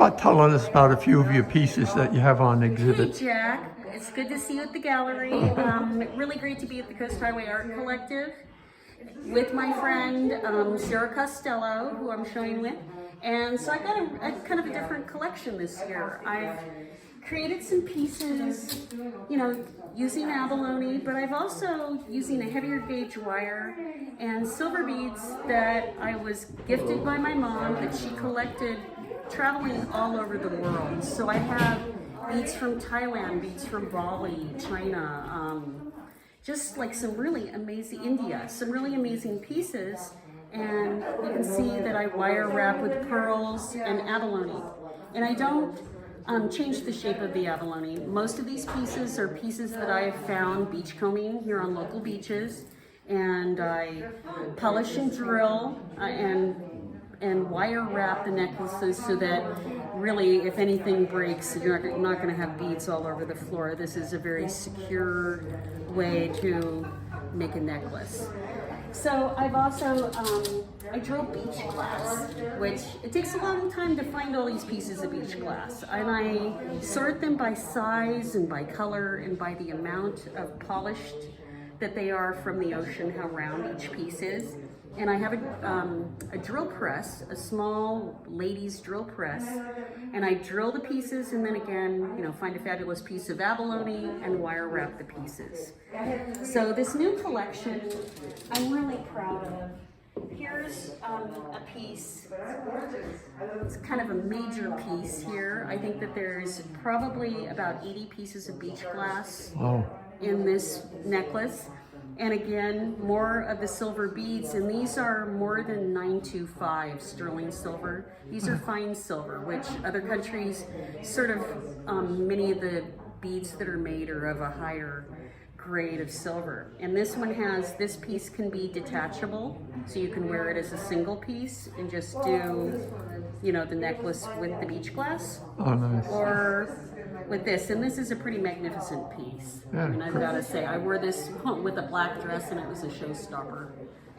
About telling us about a few of your pieces that you have on exhibit. Hey Jack, it's good to see you at the gallery. Really great to be at the Coast Highway Art Collective with my friend Sara Costello, who I'm showing with. And so I got a kind of a different collection this year. I've created some pieces, you know, using abalone, but I've also using a heavier gauge wire and silver beads that I was gifted by my mom that she collected traveling all over the world. So I have beads from Thailand, beads from Bali, China, just like some really amazing, India, some really amazing pieces. And you can see that I wire wrap with pearls and abalone. And I don't change the shape of the abalone. Most of these pieces are pieces that I have found beachcombing here on local beaches. And I polish and drill and wire wrap the necklaces so that really, if anything breaks, you're not going to have beads all over the floor. This is a very secure way to make a necklace. So I've also, I drill beach glass, which it takes a long time to find all these pieces of beach glass. And I sort them by size and by color and by the amount of polished that they are from the ocean, how round each piece is. And I have a drill press, a small ladies drill press, and I drill the pieces and then again, you know, find a fabulous piece of abalone and wire wrap the pieces. So this new collection, I'm really proud of. Here's a piece, it's kind of a major piece here. I think that there's probably about 80 pieces of beach glass in this necklace. And again, more of the silver beads, and these are more than 925 sterling silver. These are fine silver, which other countries sort of, many of the beads that are made are of a higher grade of silver. And this one has, this piece can be detachable, so you can wear it as a single piece and just do, you know, the necklace with the beach glass. Oh, nice. Or with this, and this is a pretty magnificent piece. Yeah, I mean, I've got to say, I wore this with a black dress and it was a showstopper.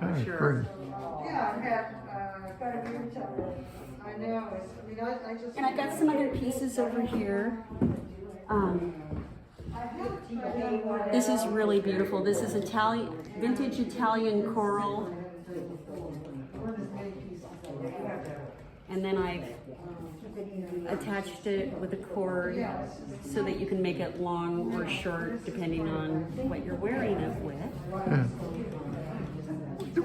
Yeah, Sure. And I've got some other pieces over here. This is really beautiful. This is vintage Italian coral. And then I've attached it with a cord so that you can make it long or short depending on what you're wearing it with. Yeah.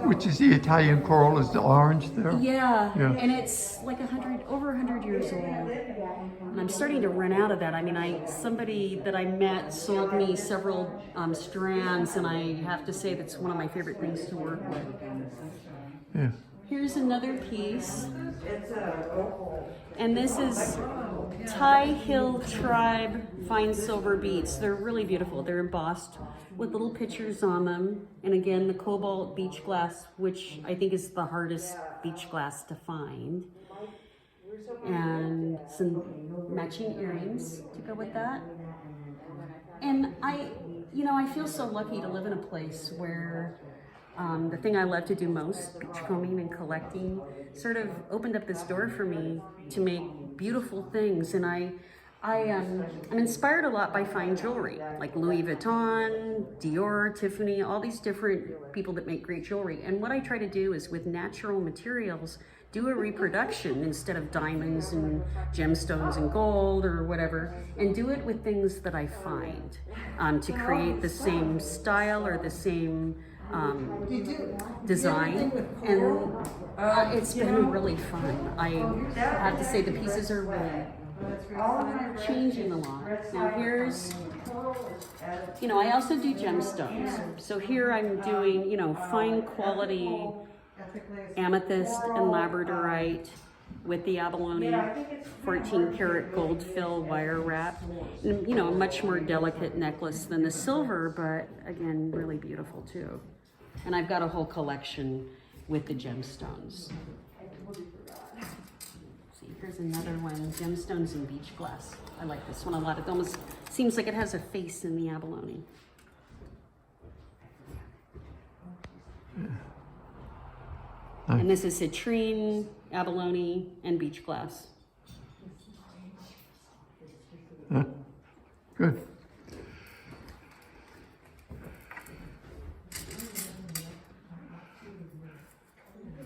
Which is the Italian coral, is the orange there? Yeah, and it's like over 100 years old. And I'm starting to run out of that. I mean, somebody that I met sold me several strands, and I have to say that's one of my favorite things to work with. Yeah. Here's another piece, and this is Thai Hill Tribe fine silver beads. They're really beautiful. They're embossed with little pictures on them. And again, the cobalt beach glass, which I think is the hardest beach glass to find. And some matching earrings to go with that. And I feel so lucky to live in a place where the thing I love to do most, beachcombing and collecting, sort of opened up this door for me to make beautiful things. And I'm inspired a lot by fine jewelry, like Louis Vuitton, Dior, Tiffany, all these different people that make great jewelry. And what I try to do is with natural materials, do a reproduction instead of diamonds and gemstones and gold or whatever, and do it with things that I find to create the same style or the same design, and it's been really fun. I have to say the pieces are really changing a lot. Now here's, I also do gemstones. So here I'm doing, fine quality amethyst and labradorite with the abalone 14 karat gold fill wire wrap. And, a much more delicate necklace than the silver, but again, really beautiful too. And I've got a whole collection with the gemstones. See, here's another one, gemstones and beach glass. I like this one a lot. It almost seems like it has a face in the abalone. And this is citrine, abalone, and beach glass. Good.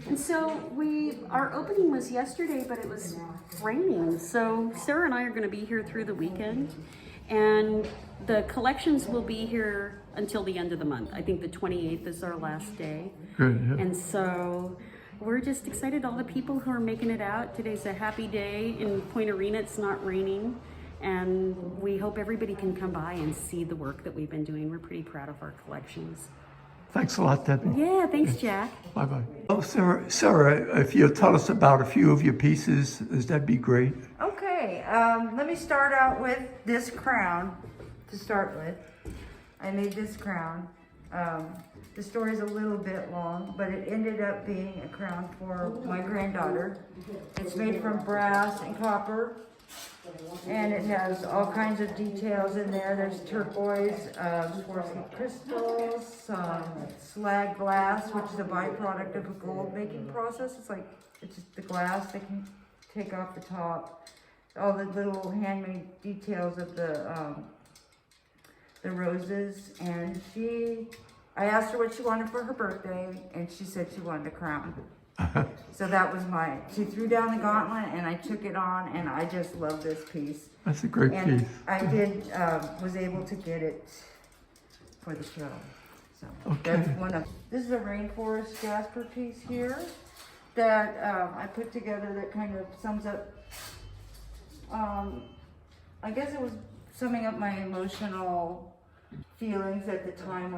And so our opening was yesterday, but it was raining. So Sarah and I are going to be here through the weekend, and the collections will be here until the end of the month. I think the 28th is our last day. Good. Yeah. And so we're just excited, all the people who are making it out. Today's a happy day in Point Arena. It's not raining. And we hope everybody can come by and see the work that we've been doing. We're pretty proud of our collections. Thanks a lot, Debbie. Yeah, thanks, Jack. Bye-bye. Oh, Sarah, if you'll tell us about a few of your pieces, that'd be great. Okay, let me start out with this crown to start with. I made this crown. The story's a little bit long, but it ended up being a crown for my granddaughter. It's made from brass and copper, and it has all kinds of details in there. There's turquoise, Swarovski crystals, some slag glass, which is a byproduct of a gold making process. It's just the glass they can take off the top. All the little handmade details of the roses. And I asked her what she wanted for her birthday, and she said she wanted a crown. So that was she threw down the gauntlet, and I took it on, and I just love this piece. That's a great And piece. I was able to get it for the show. So that's this is a rainforest jasper piece here that I put together that kind of sums up, I guess it was summing up my emotional feelings at the time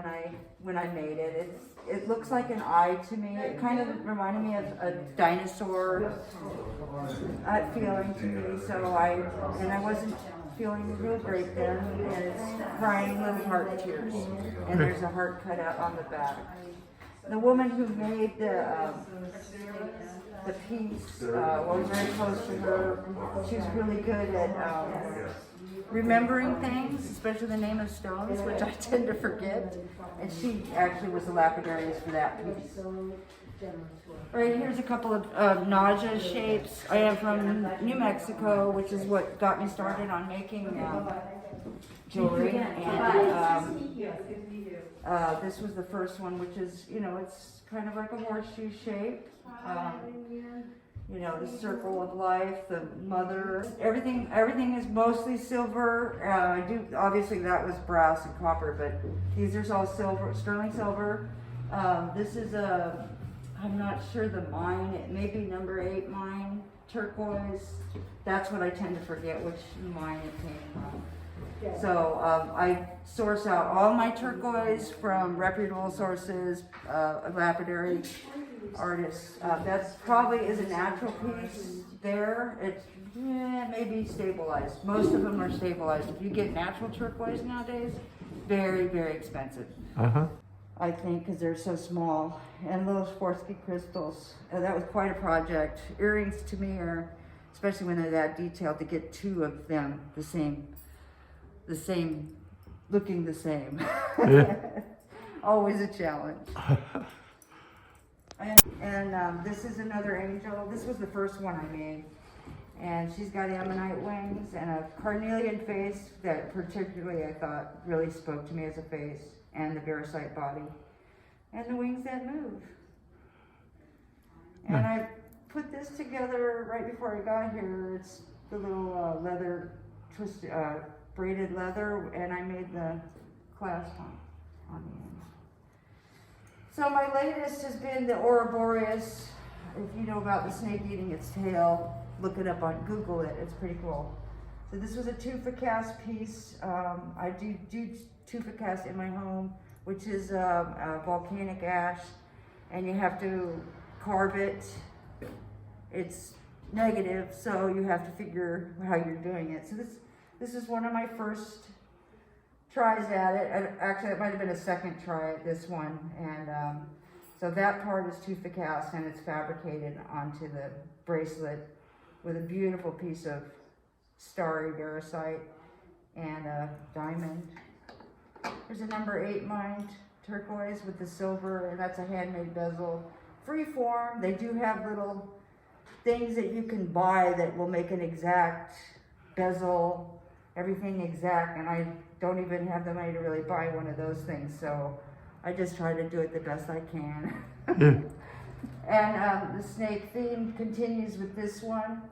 when I made it. It looks like an eye to me. It kind of reminded me of a dinosaur feeling to me. So I wasn't feeling real great then, and it's crying little heart tears. And there's a heart cut out on the back. The woman who made the piece was very close to her. She was really good at remembering things, especially the name of stones, which I tend to forget. And she actually was the lapidarius for that piece. Right here's a couple of nausea shapes. I am from New Mexico, which is what got me started on making jewelry. And this was the first one, which is, it's kind of like a horseshoe shape. The circle of life, the mother, everything is mostly silver. Obviously that was brass and copper, but these are all silver, sterling silver. This is I'm not sure the mine, it may be number 8 mine, turquoise. That's what I tend to forget, which mine it came from. So I source out all my turquoise from reputable sources, lapidary artists. That probably is a natural piece there. It may be stabilized. Most of them are stabilized. If you get natural turquoise nowadays, very, very expensive. I think, because they're so small. And little Swarovski crystals. That was quite a project. Earrings to me are, especially when they're that detailed, to get 2 of them the same, looking the same. Yeah. Always a challenge. And this is another angel. This was the first one I made. And she's got ammonite wings and a carnelian face that particularly I thought really spoke to me as a face, and the varicite body. And the wings that move. And I put this together right before I got here. It's the little leather, braided leather, and I made the clasp on the end. So my latest has been the Ouroboros. If you know about the snake eating its tail, look it up on Google it. It's pretty cool. So this was a tufa cast piece. I do tufa cast in my home, which is volcanic ash, and you have to carve it. It's negative, so you have to figure how you're doing it. So this is one of my first tries at it. Actually, it might have been a second try at this one. And so that part is tufa cast, and it's fabricated onto the bracelet with a beautiful piece of starry varicite and a diamond. There's a number 8 mined turquoise with the silver, and that's a handmade bezel. Free form. They do have little things that you can buy that will make an exact bezel. everything exact, and I don't even have the money to really buy one of those things, so I just try to do it the best I can. Yeah. And the snake theme continues with this one,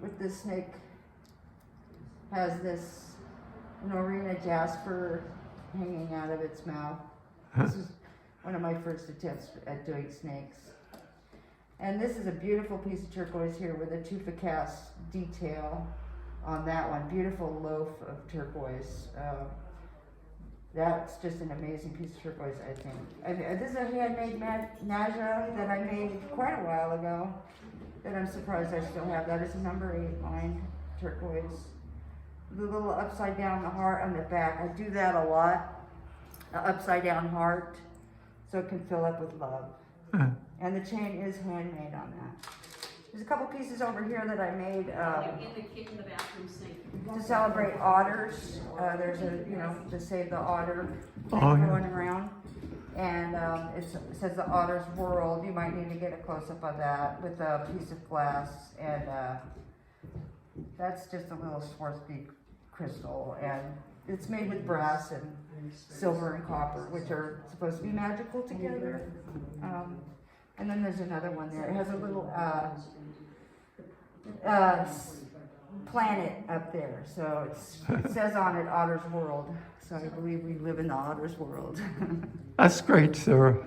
with this snake has this Norina jasper hanging out of its mouth. This is one of my first attempts at doing snakes. And this is a beautiful piece of turquoise here with a tufa cast detail on that one. Beautiful loaf of turquoise. That's just an amazing piece of turquoise, I think. This is a handmade Naja that I made quite a while ago that I'm surprised I still have. That is a number 8 line turquoise. The little upside down heart on the back. I do that a lot. An upside down heart so it can fill up with love. And the chain is handmade on that. There's a couple pieces over here that I made in the bathroom sink. to celebrate otters. There's a, to save the otter Oh, yeah. going around. And it says the otter's world. You might need to get a close-up of that with a piece of glass. And that's just a little Swarovski crystal. And it's made with brass and silver and copper, which are supposed to be magical together. And then there's another one there. It has a little planet up there. So it says on it, Otter's World. So I believe we live in the Otter's world. That's great, Sarah.